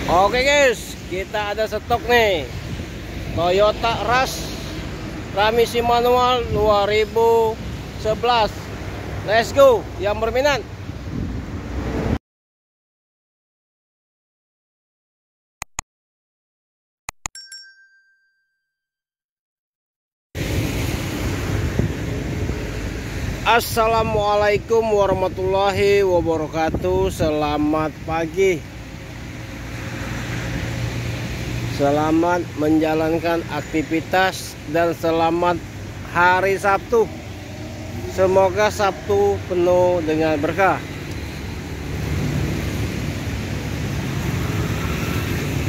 Oke guys, kita ada stok nih Toyota Rush transmisi manual 2011. Let's go, yang berminat. Assalamualaikum warahmatullahi wabarakatuh. Selamat pagi, selamat menjalankan aktivitas dan selamat hari Sabtu. Semoga Sabtu penuh dengan berkah.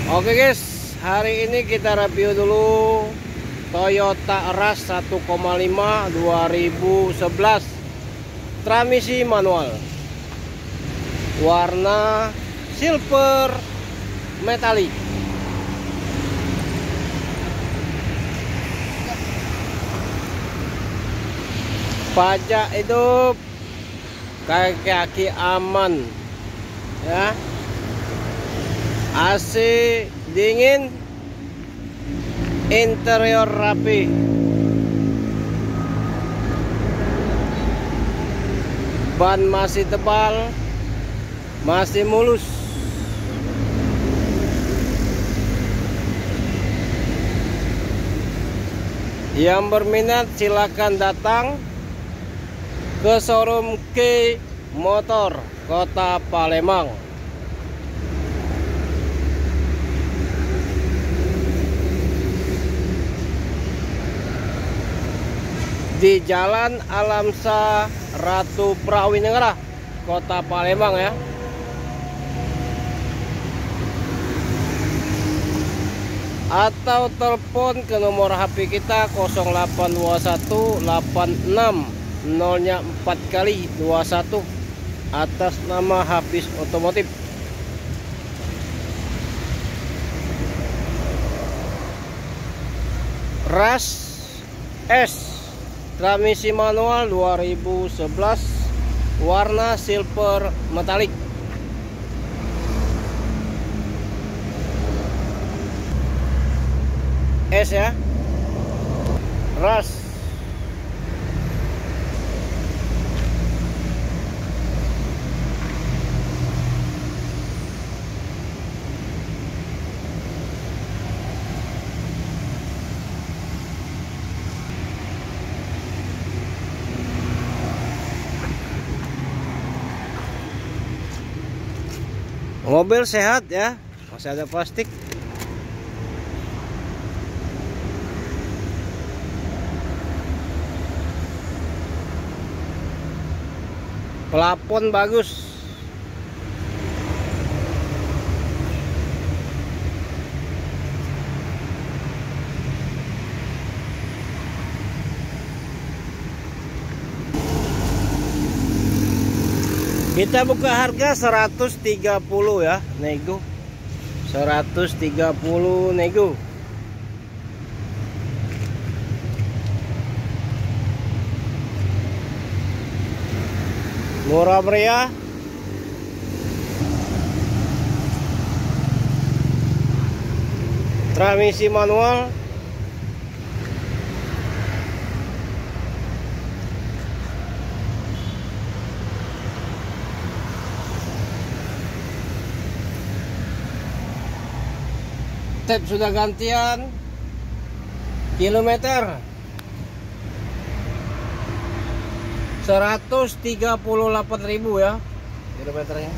Oke guys, hari ini kita review dulu Toyota Rush 1,5 2011 transmisi manual warna silver metalik. Pajak hidup, kaki aman ya, AC dingin, interior rapi, ban masih tebal, masih mulus. Yang berminat silakan datang ke showroom K Motor Kota Palembang. Di Jalan Alamsa Ratu Prawinegara, Kota Palembang ya. Atau telepon ke nomor HP kita 0821 86 0-nya 4 kali 21 atas nama Hafiz Otomotif. Rush S transmisi manual 2011 warna silver metalik. S ya, Rush. Mobil sehat ya, masih ada plastik. Plafon bagus. Kita buka harga 130 ya, nego. 130 nego. Murah meriah. Transmisi manual. Tap sudah gantian. Kilometer 138.000 ya kilometernya.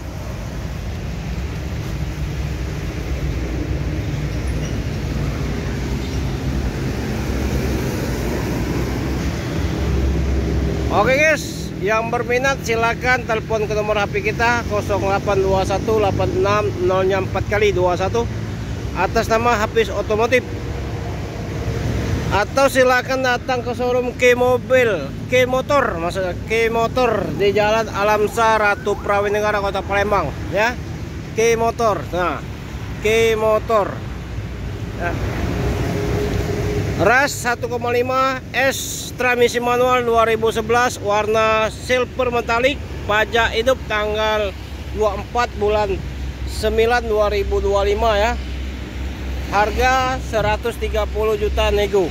Oke guys, yang berminat silakan telepon ke nomor HP kita 0821 86 0-nya 4 kali 21 atas nama Hafiz Otomotif. Atau silakan datang ke showroom K Motor, maksudnya K Motor di Jalan Alamsa Ratu Prawinegara Kota Palembang ya. K Motor. Nah, K Motor ya. Rush 1,5 S transmisi manual 2011 warna silver metalik, pajak hidup tanggal 24 bulan 9 2025 ya. Harga 130 juta nego.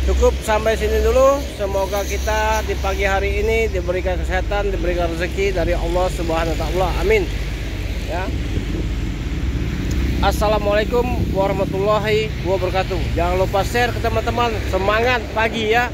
Cukup sampai sini dulu. Semoga kita di pagi hari ini diberikan kesehatan, diberikan rezeki dari Allah Subhanahu wa taala. Amin. Ya. Assalamualaikum warahmatullahi wabarakatuh. Jangan lupa share ke teman-teman. Semangat pagi ya.